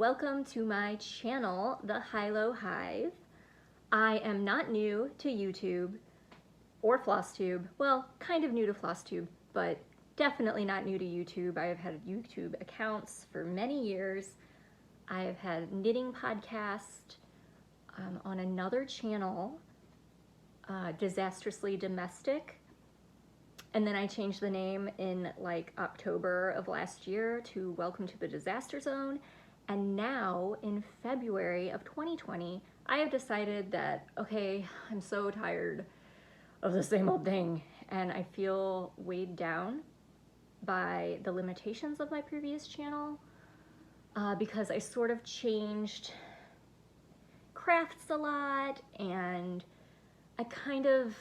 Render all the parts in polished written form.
welcome to my channel, The High-Low Hive. I am not new to YouTube or Flosstube. Well, kind of new to Flosstube, but definitely not new to YouTube. I have had YouTube accounts for many years. I have had a knitting podcast on another channel, Disastrously Domestic. And then I changed the name in like October of last year to Welcome to the Disaster Zone. And now in February of 2020, I have decided that, okay, I'm so tired of the same old thing. And I feel weighed down by the limitations of my previous channel because I sort of changed crafts a lot, and I kind of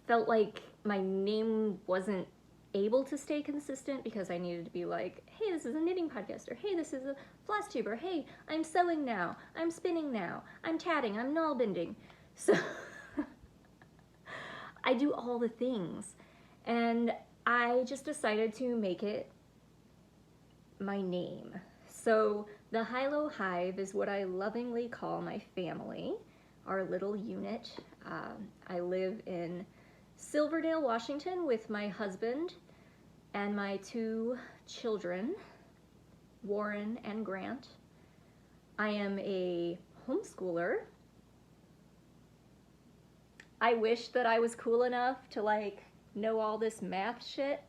felt like my name wasn't able to stay consistent because I needed to be like, hey, this is a knitting podcast, or hey, this is a Flosstube, or hey, I'm sewing now, I'm spinning now, I'm tatting, I'm null bending. So I do all the things, and I just decided to make it my name. So the High-Low Hive is what I lovingly call my family, our little unit. I live in Silverdale, Washington with my husband and my two children, Warren and Grant. I am a homeschooler. I wish that I was cool enough to like know all this math shit,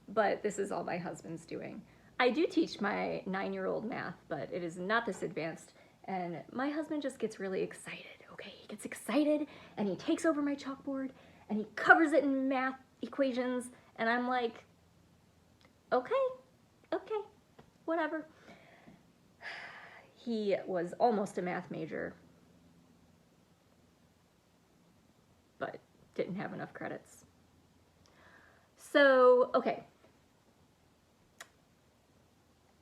but this is all my husband's doing. I do teach my 9-year-old math, but it is not this advanced, and my husband just gets really excited, okay? He gets excited and he takes over my chalkboard and he covers it in math equations, and I'm like, okay, whatever. He was almost a math major, but didn't have enough credits. So, okay.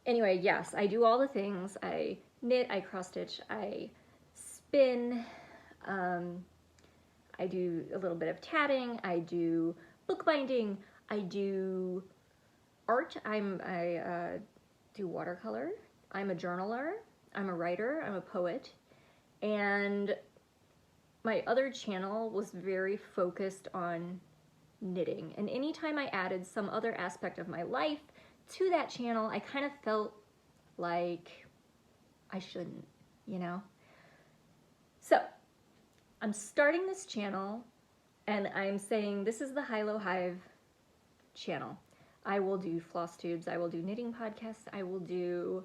Anyway, yes, I do all the things. I knit, I cross stitch, I spin, I do a little bit of tatting, I do bookbinding, I do art, I do watercolor, I'm a journaler, I'm a writer, I'm a poet, and my other channel was very focused on knitting. And anytime I added some other aspect of my life to that channel, I kind of felt like I shouldn't, you know? So I'm starting this channel and I'm saying this is the High-Low Hive channel. I will do Flosstubes, I will do knitting podcasts, I will do,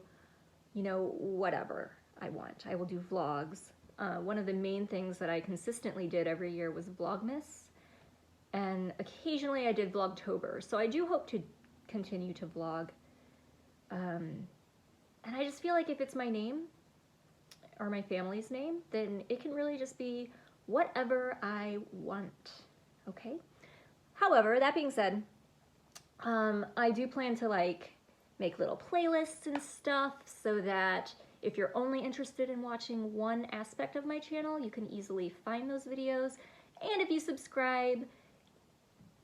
you know, whatever I want. I will do vlogs. One of the main things that I consistently did every year was Vlogmas, and occasionally I did Vlogtober. So I do hope to continue to vlog. And I just feel like if it's my name or my family's name, then it can really just be whatever I want, okay? However, that being said, I do plan to like make little playlists and stuff so that if you're only interested in watching one aspect of my channel, you can easily find those videos. And if you subscribe,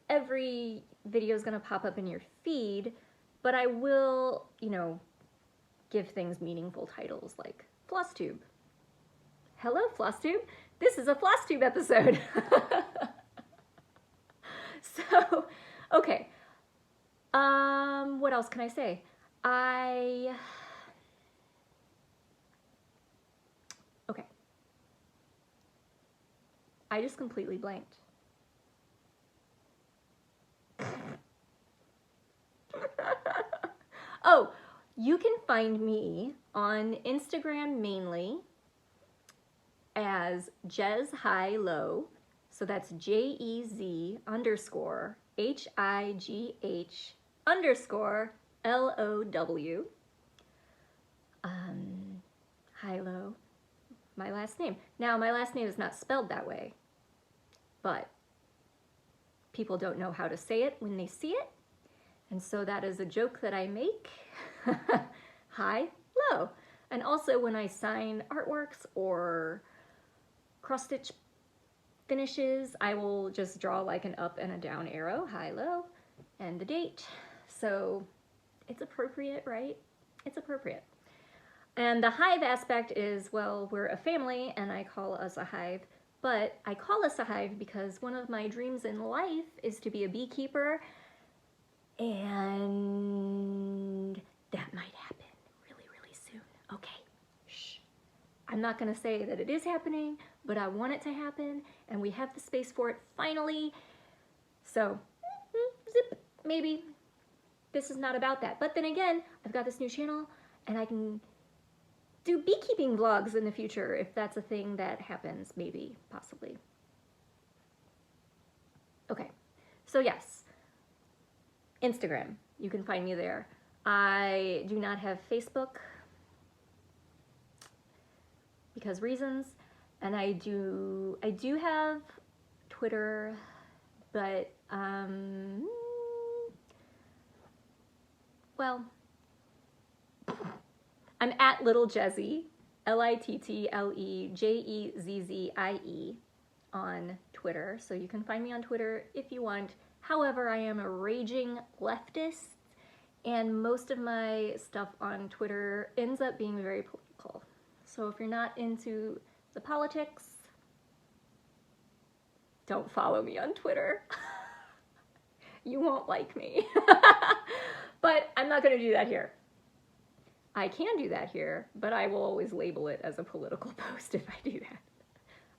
every video is going to pop up in your feed, but I will, you know, give things meaningful titles like Flosstube. Hello, Flosstube. This is a Flosstube episode. So, okay. What else can I say? Okay. I just completely blanked. Oh, you can find me on Instagram mainly as Jez High Low. So that's JEZ_HIGH_LOW. High-Low, my last name. Now, my last name is not spelled that way, but people don't know how to say it when they see it. And so that is a joke that I make. High-Low. And also when I sign artworks or cross-stitch finishes, I will just draw like an up and a down arrow, high-low, and the date. So it's appropriate, right? It's appropriate. And the hive aspect is, well, we're a family and I call us a hive, but I call us a hive because one of my dreams in life is to be a beekeeper, and that might happen really, really soon. Okay, shh. I'm not gonna say that it is happening, but I want it to happen, and we have the space for it finally. So, zip, maybe this is not about that. But then again, I've got this new channel, and I can do beekeeping vlogs in the future if that's a thing that happens, maybe, possibly. Okay, so yes, Instagram, you can find me there. I do not have Facebook because reasons, and I do have Twitter, but well, I'm at Little Jezzie, LittleJezzie on Twitter, so you can find me on Twitter if you want. However, I am a raging leftist, and most of my stuff on Twitter ends up being very political. So if you're not into the politics, don't follow me on Twitter. You won't like me. But I'm not going to do that here. I can do that here, but I will always label it as a political post if I do that.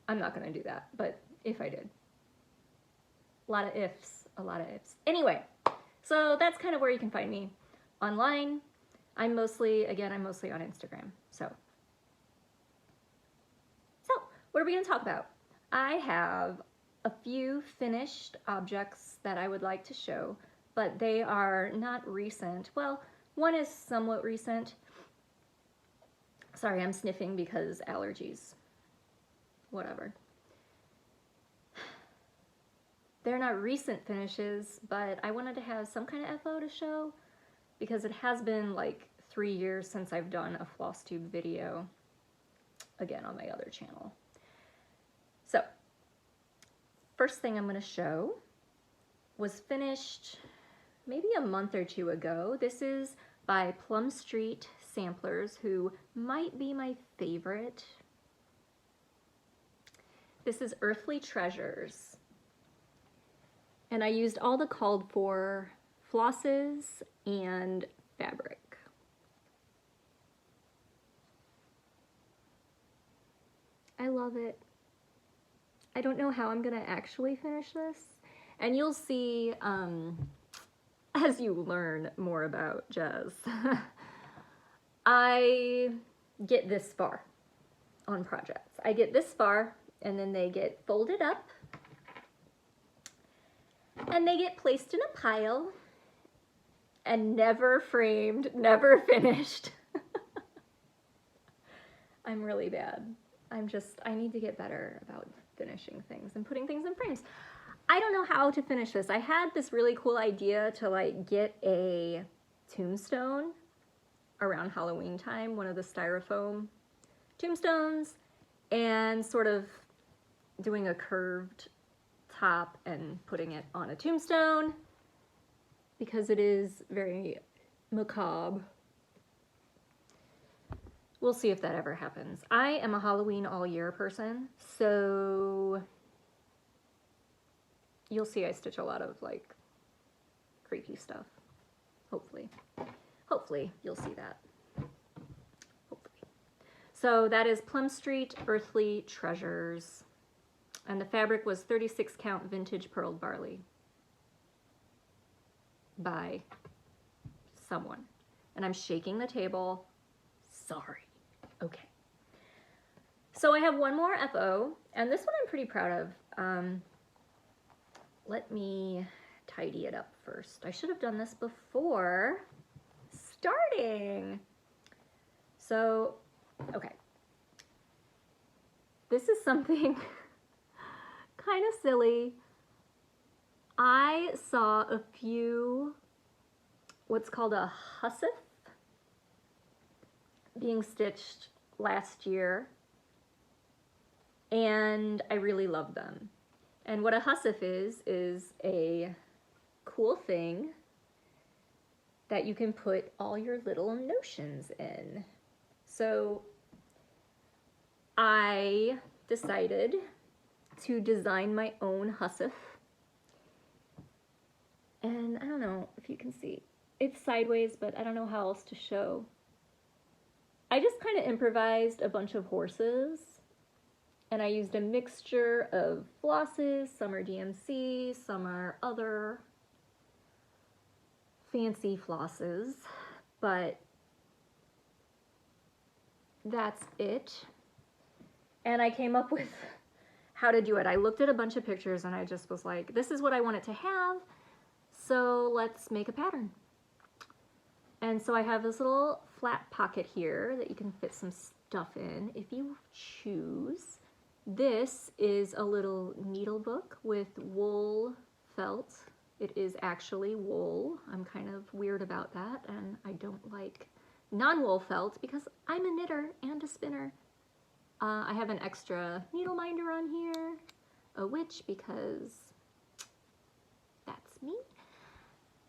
I'm not going to do that, but if I did. A lot of ifs, a lot of ifs. Anyway, so that's kind of where you can find me online. I'm mostly on Instagram. So what are we going to talk about? I have a few finished objects that I would like to show, but they are not recent. Well, one is somewhat recent. Sorry, I'm sniffing because allergies. Whatever. They're not recent finishes, but I wanted to have some kind of FO to show because it has been like 3 years since I've done a Flosstube video, again, on my other channel. So, first thing I'm going to show was finished maybe a month or two ago. This is by Plum Street Samplers, who might be my favorite. This is Earthly Treasures. And I used all the called for flosses and fabric. I love it. I don't know how I'm gonna actually finish this. And you'll see as you learn more about Jez. I get this far on projects. I get this far and then they get folded up and they get placed in a pile and never framed, never finished. I'm really bad. I need to get better about finishing things and putting things in frames. I don't know how to finish this. I had this really cool idea to like get a tombstone around Halloween time, one of the styrofoam tombstones, and sort of doing a curved top and putting it on a tombstone because it is very macabre. We'll see if that ever happens. I am a Halloween all year person, so you'll see I stitch a lot of like creepy stuff. Hopefully. Hopefully you'll see that. Hopefully. So that is Plum Street Earthly Treasures. And the fabric was 36 count vintage purled barley by someone. And I'm shaking the table. Sorry. Okay. So I have one more FO, and this one I'm pretty proud of. Let me tidy it up first. I should have done this before starting. So, okay. This is something kind of silly. I saw a few, what's called a hussif, being stitched last year, and I really love them. And what a hussif is a cool thing that you can put all your little notions in. So I decided to design my own hussif. And I don't know if you can see. It's sideways, but I don't know how else to show. I just kind of improvised a bunch of horses. And I used a mixture of flosses. Some are DMC, some are other fancy flosses. But that's it. And I came up with how to do it. I looked at a bunch of pictures and I just was like, this is what I want it to have. So let's make a pattern. And so I have this little flat pocket here that you can fit some stuff in if you choose. This is a little needle book with wool felt. It is actually wool. I'm kind of weird about that, and I don't like non-wool felt because I'm a knitter and a spinner. I have an extra needle minder on here, a witch because that's me.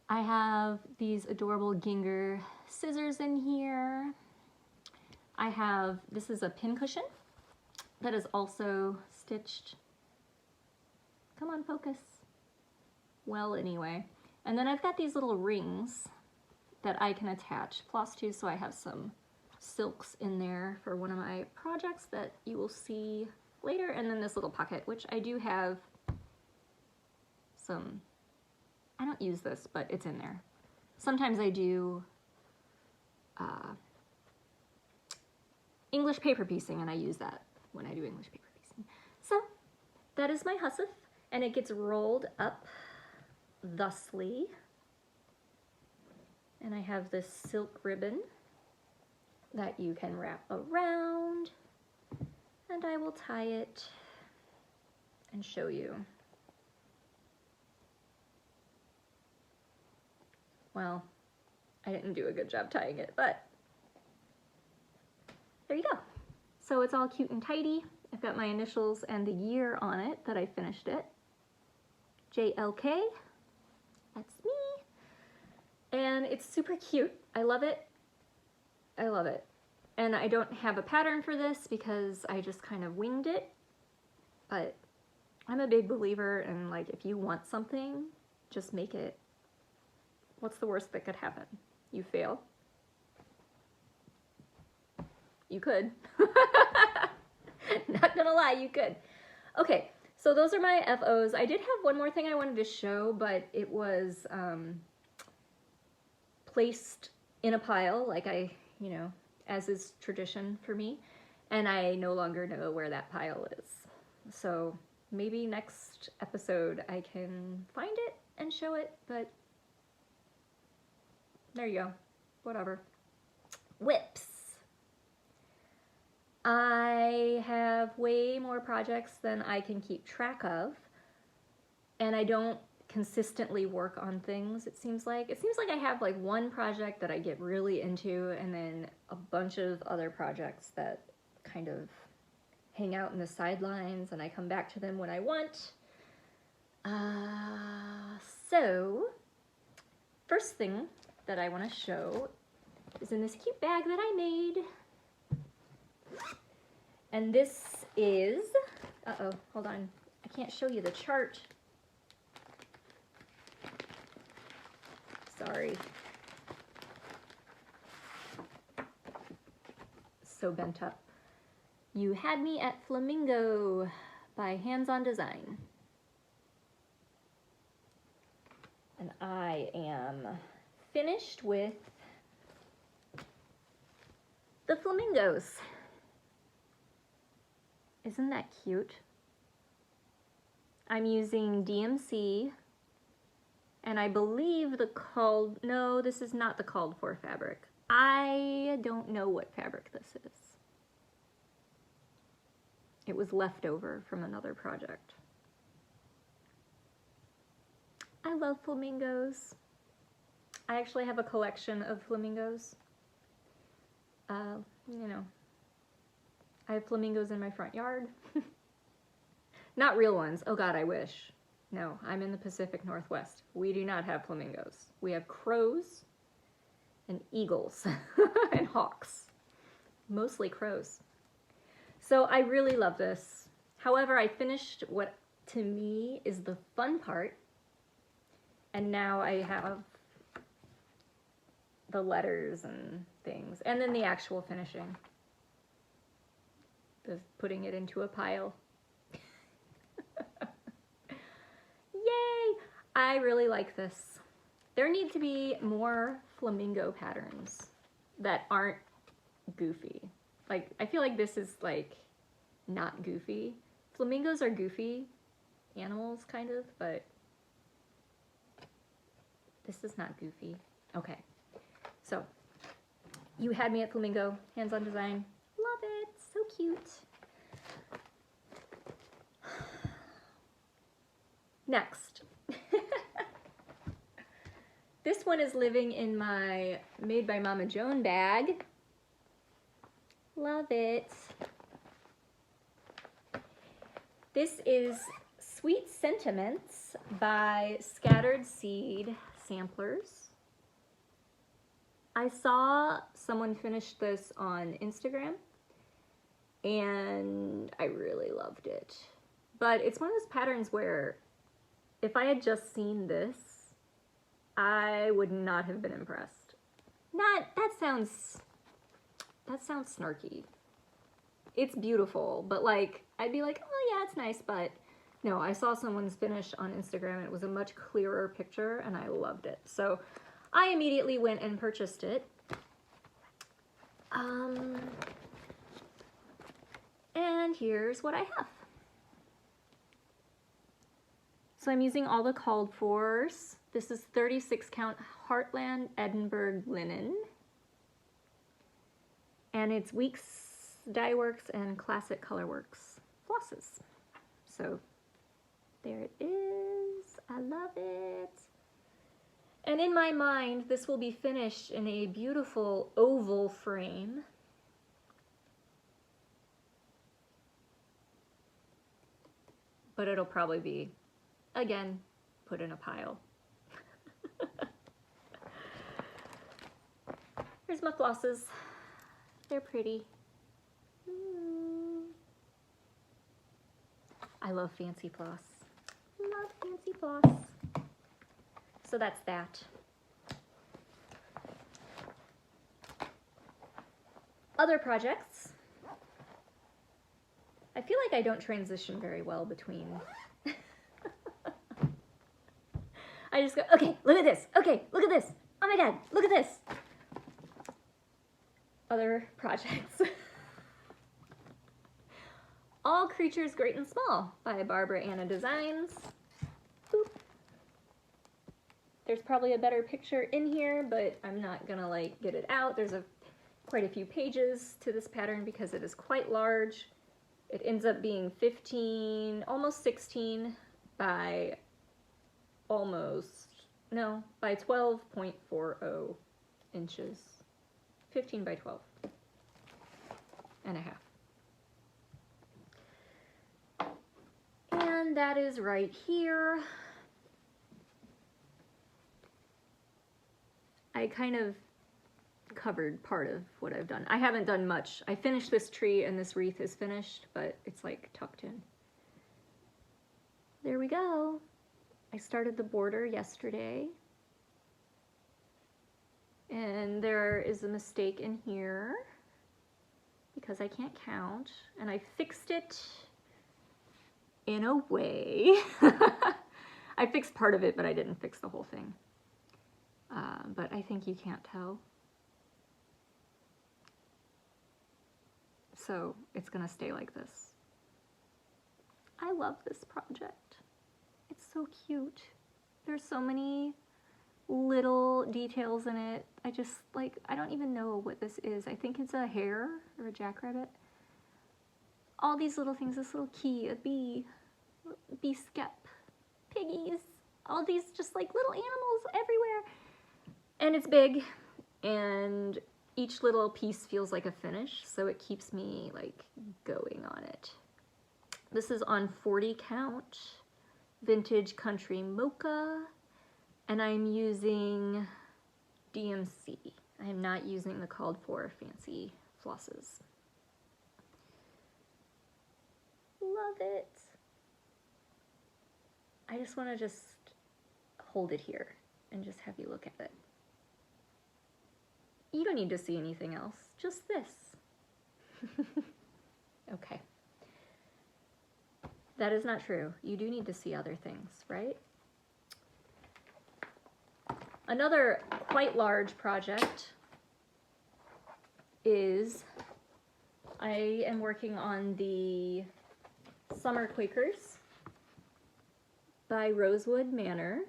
I have these adorable Ginger scissors in here. I have, this is a pin cushion that is also stitched. Come on, focus. Well, anyway. And then I've got these little rings that I can attach floss to, so I have some silks in there for one of my projects that you will see later. And then this little pocket, which I do have some, I don't use this, but it's in there. Sometimes I do English paper piecing, and I use that when I do English paper piecing. So that is my hussif, and it gets rolled up thusly. And I have this silk ribbon that you can wrap around, and I will tie it and show you. Well, I didn't do a good job tying it, but there you go. So it's all cute and tidy. I've got my initials and the year on it that I finished it. JLK, that's me. And it's super cute. I love it. I love it. And I don't have a pattern for this because I just kind of winged it. But I'm a big believer in, like, if you want something, just make it. What's the worst that could happen? You fail. You could. Not gonna lie, you could. Okay, so those are my FOs. I did have one more thing I wanted to show, but it was placed in a pile, like you know, as is tradition for me, and I no longer know where that pile is. So maybe next episode I can find it and show it, but there you go. Whatever. Whips. I have way more projects than I can keep track of, and I don't consistently work on things, it seems like. It seems like I have like one project that I get really into, and then a bunch of other projects that kind of hang out in the sidelines, and I come back to them when I want. So, first thing that I want to show is in this cute bag that I made. And this is, uh-oh, hold on. I can't show you the chart. Sorry. So bent up. You Had Me at Flamingo by Hands On Design. And I am finished with the flamingos. Isn't that cute? I'm using DMC, and I believe no, this is not the called for fabric. I don't know what fabric this is. It was left over from another project. I love flamingos. I actually have a collection of flamingos. You know, I have flamingos in my front yard. Not real ones. Oh God, I wish. No, I'm in the Pacific Northwest. We do not have flamingos. We have crows and eagles and hawks. mostly crows. So I really love this. However, I finished what to me is the fun part, and now I have the letters and things, and then the actual finishing. The putting it into a pile. Yay! I really like this. There need to be more flamingo patterns that aren't goofy. Like, I feel like this is like not goofy. Flamingos are goofy animals, kind of, but this is not goofy. Okay, so you had me at Flamingo, hands-on design. Love it, so cute. Next. This one is living in my Made by Mama Joan bag. Love it. This is Sweet Sentiments by Scattered Seed Samplers. I saw someone finish this on Instagram, and I really loved it. But it's one of those patterns where if I had just seen this, I would not have been impressed. That sounds snarky. It's beautiful, but like, I'd be like, oh yeah, it's nice, but no, I saw someone's finish on Instagram and it was a much clearer picture and I loved it. So I immediately went and purchased it. And here's what I have. So I'm using all the called fors. This is 36 count Heartland Edinburgh linen. And it's Weeks Dye Works and Classic Colorworks flosses. So there it is. I love it. And in my mind, this will be finished in a beautiful oval frame. But it'll probably be, again, put in a pile. Here's my flosses. They're pretty. I love fancy floss. Love fancy floss. So that's that. Other projects. I feel like I don't transition very well between. I just go, okay, look at this. Okay, look at this. Oh my God, look at this. Other projects. All Creatures Great and Small by Barbara Anna Designs. Boop. There's probably a better picture in here, but I'm not gonna like get it out. There's quite a few pages to this pattern because it is quite large. It ends up being 15, almost 16 by by 12.40 inches. 15 by 12 and a half. And that is right here. I kind of covered part of what I've done. I haven't done much. I finished this tree and this wreath is finished, but it's like tucked in. There we go. I started the border yesterday. And there is a mistake in here because I can't count. And I fixed it in a way. I fixed part of it, but I didn't fix the whole thing. But I think you can't tell. So it's gonna stay like this. I love this project. It's so cute. There's so many little details in it. I just like, I don't even know what this is. I think it's a hare or a jackrabbit. All these little things, this little key, a bee skep, piggies, all these just like little animals everywhere. And it's big, and each little piece feels like a finish, so it keeps me like going on it. This is on 40 count, Vintage Country Mocha, and I'm using DMC. I am not using the called for fancy flosses. Love it. I just want to just hold it here and just have you look at it. You don't need to see anything else, just this. Okay. That is not true. You do need to see other things, right? Another quite large project is I am working on the Summer Quakers by Rosewood Manor.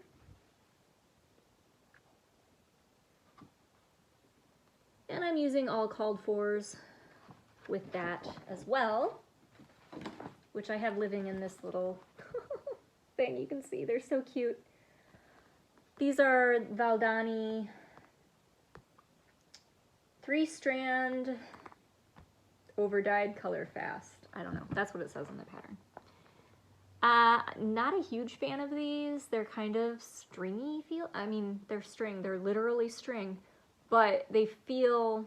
And I'm using all called fors with that as well, which I have living in this little thing. You can see they're so cute. These are Valdani 3-strand over-dyed color fast. I don't know, that's what it says on the pattern. Not a huge fan of these. They're kind of stringy feel. I mean, they're string, they're literally string, but they feel,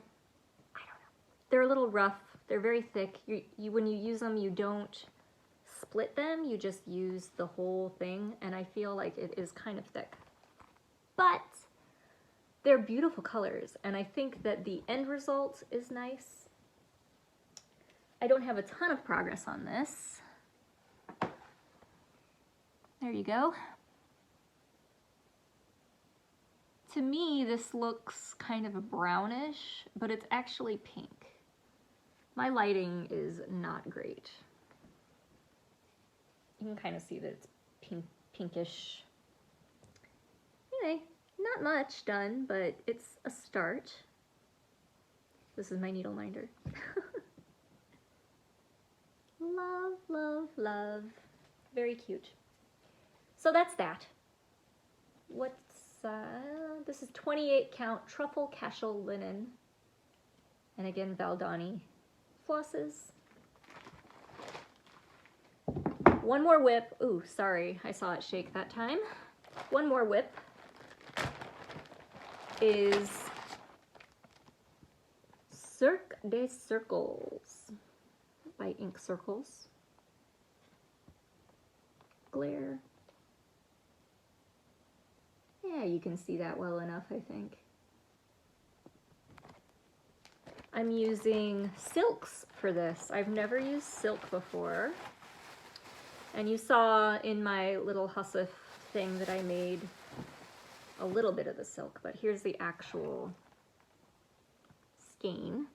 I don't know, they're a little rough. They're very thick. When you use them, you don't split them, you just use the whole thing, and I feel like it is kind of thick. But they're beautiful colors, and I think that the end result is nice. I don't have a ton of progress on this. There you go. To me, this looks kind of a brownish, but it's actually pink. My lighting is not great. You can kind of see that it's pinkish. Anyway, not much done, but it's a start. This is my needle minder. Love, love, love. Very cute. So that's that. What's, this is 28 count truffle cashel linen. And again, Valdani flosses. One more whip. Ooh, sorry, I saw it shake that time. One more whip is Cirque des Circles by Ink Circles. Glare. Yeah, you can see that well enough, I think. I'm using silks for this. I've never used silk before. And you saw in my little hussif thing that I made a little bit of the silk, but here's the actual skein.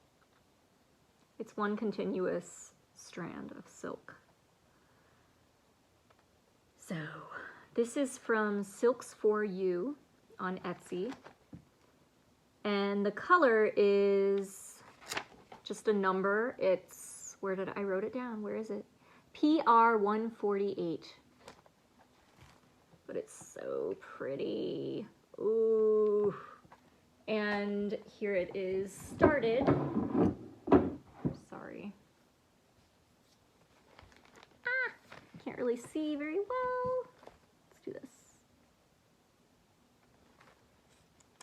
It's one continuous strand of silk. So this is from Silks for You on Etsy. And the color is just a number. It's, where did I wrote it down? Where is it? PR 148. But it's so pretty. Ooh. And here it is started. Sorry. Can't really see very well. Let's do this.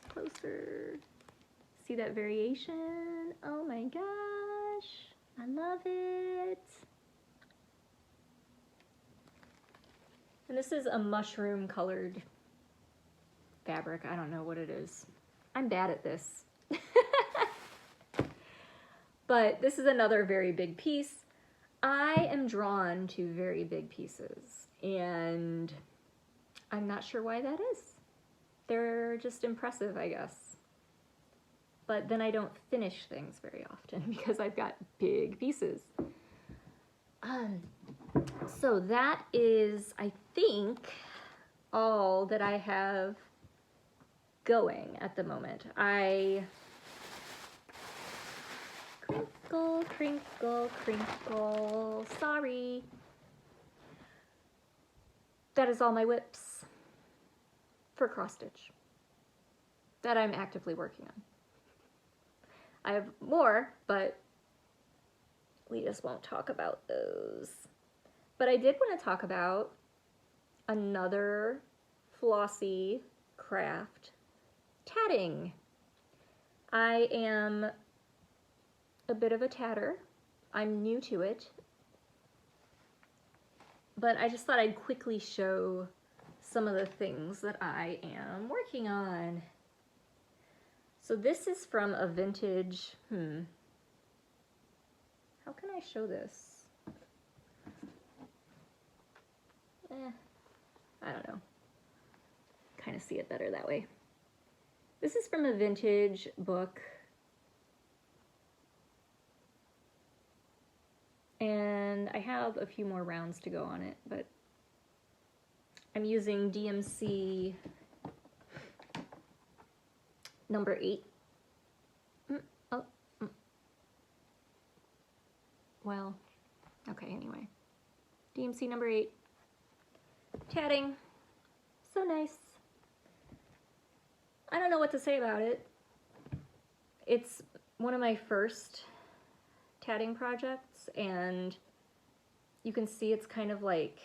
Closer. See that variation? Oh my gosh. I love it. And this is a mushroom colored fabric. I don't know what it is. I'm bad at this. But this is another very big piece. I am drawn to very big pieces, and I'm not sure why that is. They're just impressive, I guess. But then I don't finish things very often because I've got big pieces. So that is, I think, all that I have going at the moment. Crinkle, crinkle, crinkle, sorry. That is all my whips for cross stitch that I'm actively working on. I have more, but we just won't talk about those. But I did want to talk about another flossy craft, tatting. I am a bit of a tatter. I'm new to it, but I just thought I'd quickly show some of the things that I am working on. So this is from a vintage, how can I show this? I don't know. Kind of see it better that way. This is from a vintage book. And I have a few more rounds to go on it, but I'm using DMC number 8. Well, okay, anyway. DMC number 8. Tatting. So nice. I don't know what to say about it. It's one of my first tatting projects, and you can see it's kind of like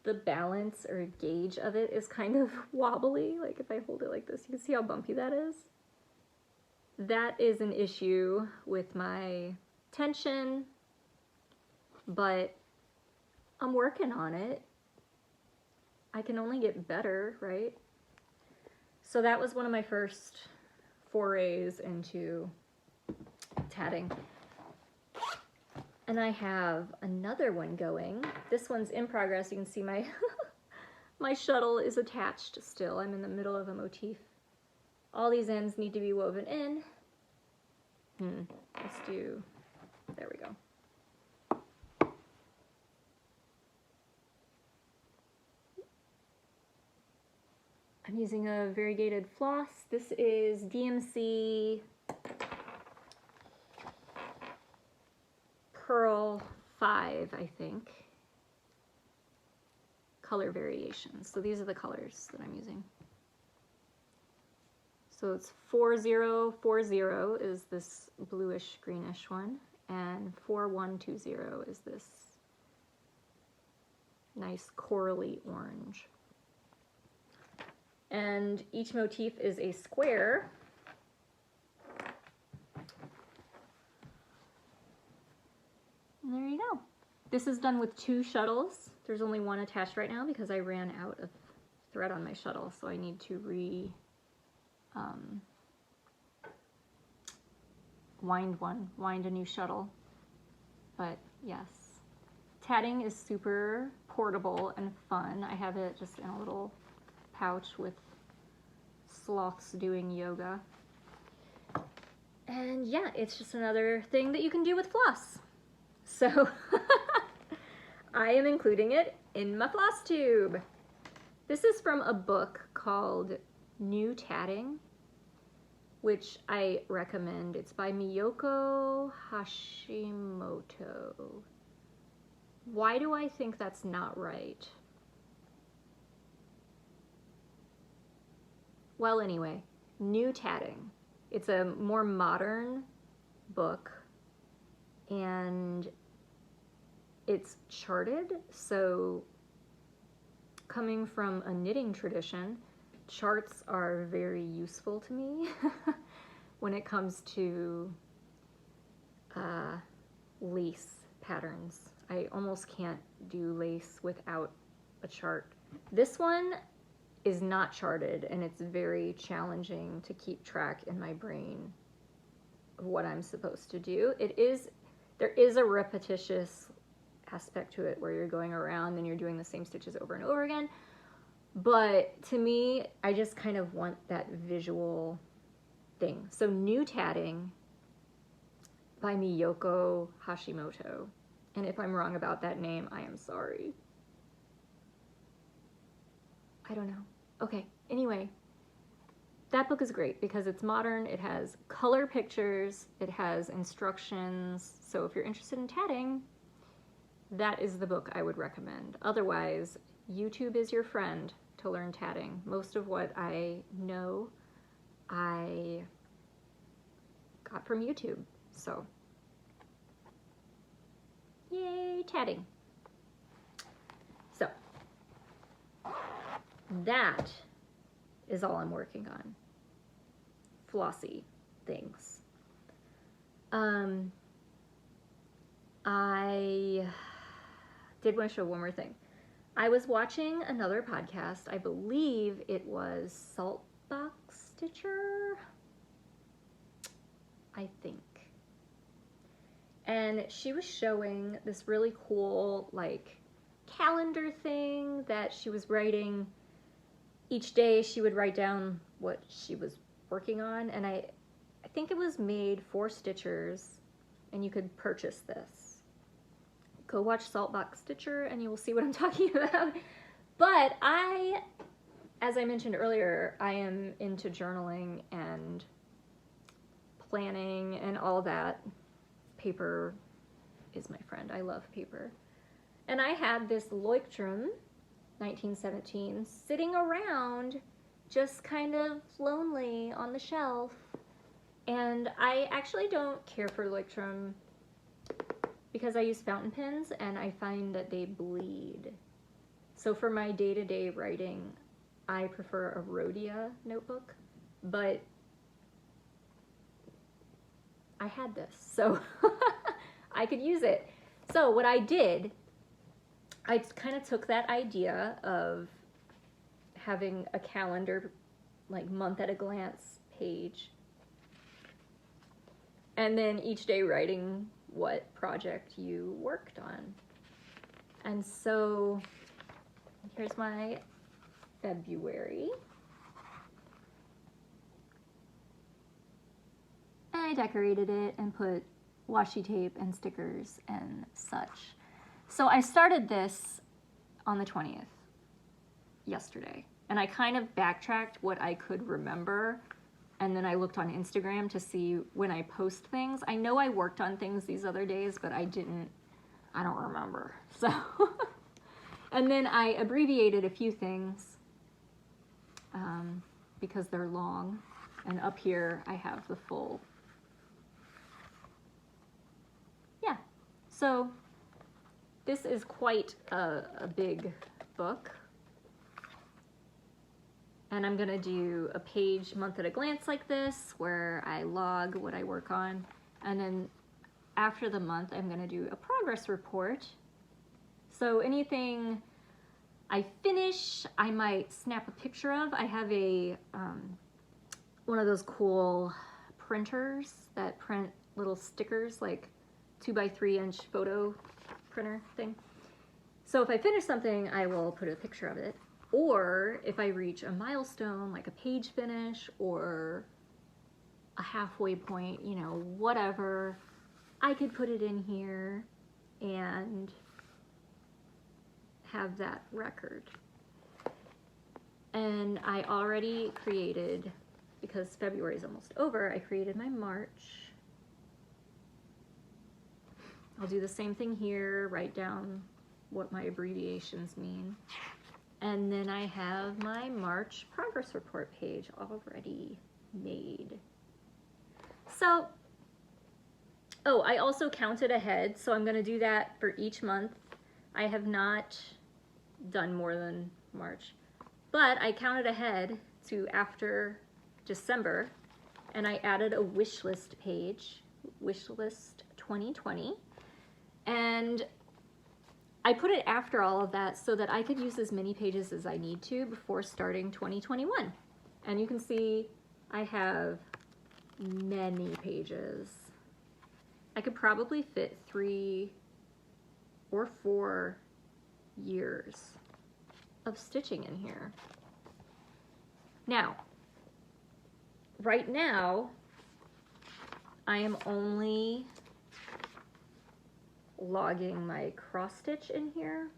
the balance or gauge of it is kind of wobbly. Like if I hold it like this, you can see how bumpy that is. That is an issue with my tension, but I'm working on it. I can only get better, right? So that was one of my first forays into tatting. And I have another one going. This one's in progress. You can see my my shuttle is attached still. I'm in the middle of a motif. All these ends need to be woven in. Let's do, there we go. I'm using a variegated floss. This is DMC Pearl 5, I think. Color variations. So these are the colors that I'm using. So it's 4040 is this bluish greenish one, and 4120 is this nice corally orange. And each motif is a square. And there you go. This is done with 2 shuttles. There's only one attached right now because I ran out of thread on my shuttle, so I need to wind a new shuttle. But yes, tatting is super portable and fun. I have it just in a little pouch with sloths doing yoga. And yeah, it's just another thing that you can do with floss. So I am including it in my Flosstube. This is from a book called New Tatting, which I recommend. It's by Miyoko Hashimoto. Why do I think that's not right? Well, anyway, New Tatting. It's a more modern book, and it's charted. So coming from a knitting tradition, charts are very useful to me when it comes to lace patterns. I almost can't do lace without a chart. This one is not charted, and it's very challenging to keep track in my brain of what I'm supposed to do. There is a repetitious aspect to it where you're going around and you're doing the same stitches over and over again. But to me, I just kind of want that visual thing. So New Tatting by Miyoko Hashimoto. And if I'm wrong about that name, I am sorry. I don't know. Okay, anyway, that book is great because it's modern, it has color pictures, it has instructions. So if you're interested in tatting, that is the book I would recommend. Otherwise, YouTube is your friend to learn tatting. Most of what I know, I got from YouTube. So, yay, tatting. So, that is all I'm working on. Flossy things. I did want to show one more thing. I was watching another podcast. I believe it was Saltbox Stitcher, I think. And she was showing this really cool, like, calendar thing that she was writing. Each day she would write down what she was working on, and I think it was made for Stitchers, and you could purchase this. Go watch Saltbox Stitcher and you will see what I'm talking about. But as I mentioned earlier, I am into journaling and planning and all that. Paper is my friend. I love paper. And I had this Leuchtturm 1917 sitting around just kind of lonely on the shelf. And I actually don't care for Leuchtturm because I use fountain pens and I find that they bleed. So for my day-to-day writing, I prefer a Rhodia notebook, but I had this, so I could use it. So what I did, I kind of took that idea of having a calendar, like month at a glance page, and then each day writing what project you worked on. And so here's my February. And I decorated it and put washi tape and stickers and such. So I started this on the 20th, yesterday. And I kind of backtracked what I could remember. And then I looked on Instagram to see when I post things. I know I worked on things these other days, but I don't remember. So, and then I abbreviated a few things because they're long. And up here I have the full. Yeah, so this is quite a big book. And I'm gonna do a page month at a glance like this, where I log what I work on. And then after the month, I'm gonna do a progress report. So anything I finish, I might snap a picture of. I have a one of those cool printers that print little stickers, like 2x3-inch photo printer thing. So if I finish something, I will put a picture of it. Or if I reach a milestone, like a page finish or a halfway point, you know, whatever, I could put it in here and have that record. And I already created, because February is almost over, I created my March. I'll do the same thing here, write down what my abbreviations mean. And then I have my March progress report page already made. So, oh, I also counted ahead, so I'm gonna do that for each month. I have not done more than March, but I counted ahead to after December, and I added a wish list page, wish list 2020, and I put it after all of that so that I could use as many pages as I need to before starting 2021. And you can see I have many pages. I could probably fit 3 or 4 years of stitching in here. Now, right now, I am only logging my cross stitch in here,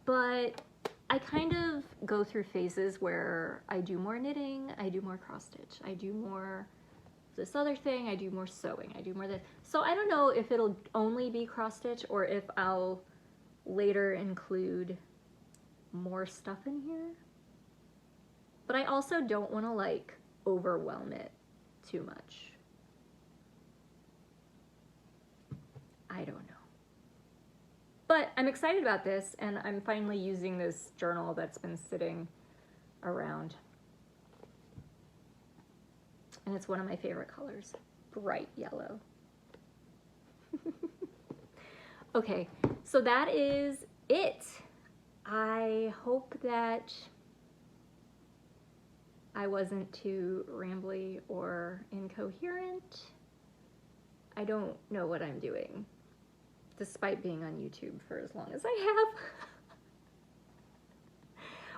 but I kind of go through phases where I do more knitting, I do more cross stitch, I do more this other thing, I do more sewing, I do more this. So I don't know if it'll only be cross stitch or if I'll later include more stuff in here. But I also don't want to like overwhelm it too much. I don't know. But I'm excited about this, and I'm finally using this journal that's been sitting around. and it's one of my favorite colors, bright yellow. Okay, so that is it. I hope that I wasn't too rambly or incoherent. I don't know what I'm doing, despite being on YouTube for as long as I have.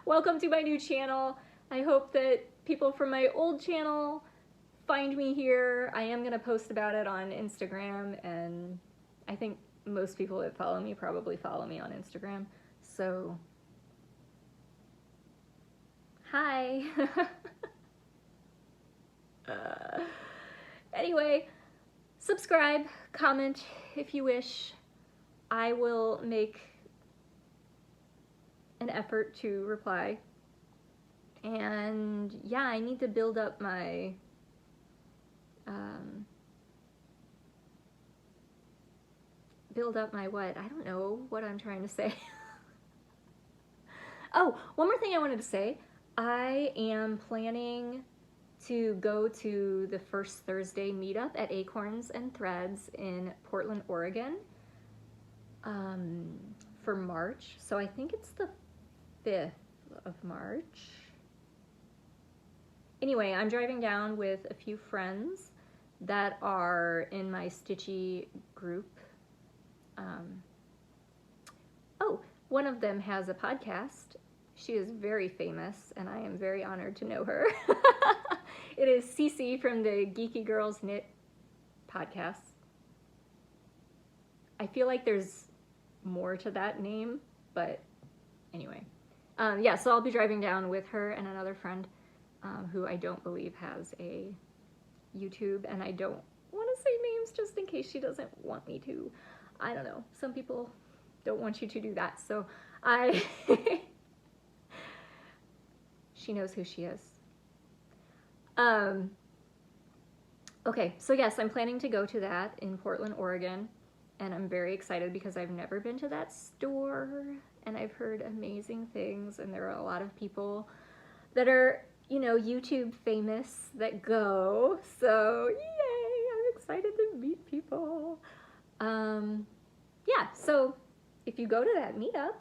Welcome to my new channel. I hope that people from my old channel find me here. I am going to post about it on Instagram, and I think most people that follow me probably follow me on Instagram. So, hi. Anyway, subscribe, comment if you wish. I will make an effort to reply. And yeah, I need to build up my what? I don't know what I'm trying to say. Oh, one more thing I wanted to say. I am planning to go to the first Thursday meetup at Acorns and Threads in Portland, Oregon, for March. So I think it's the 5th of March. Anyway, I'm driving down with a few friends that are in my Stitchy group. Oh, one of them has a podcast. She is very famous, and I am very honored to know her. It is Cece from the Geeky Girls Knit podcast. I feel like there's more to that name, but anyway. Yeah, so I'll be driving down with her and another friend who I don't believe has a YouTube, and I don't want to say names just in case she doesn't want me to. I don't know. Some people don't want you to do that, so she knows who she is. Okay, so yes, I'm planning to go to that in Portland, Oregon, and I'm very excited because I've never been to that store, and I've heard amazing things, and there are a lot of people that are, you know, YouTube famous that go, so yay, I'm excited to meet people. Yeah, so if you go to that meetup,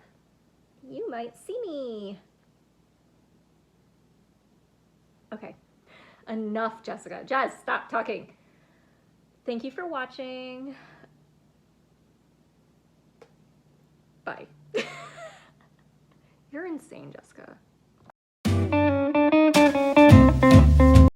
you might see me. Okay, enough, Jessica. Just stop talking. Thank you for watching. Bye. You're insane, Jessica.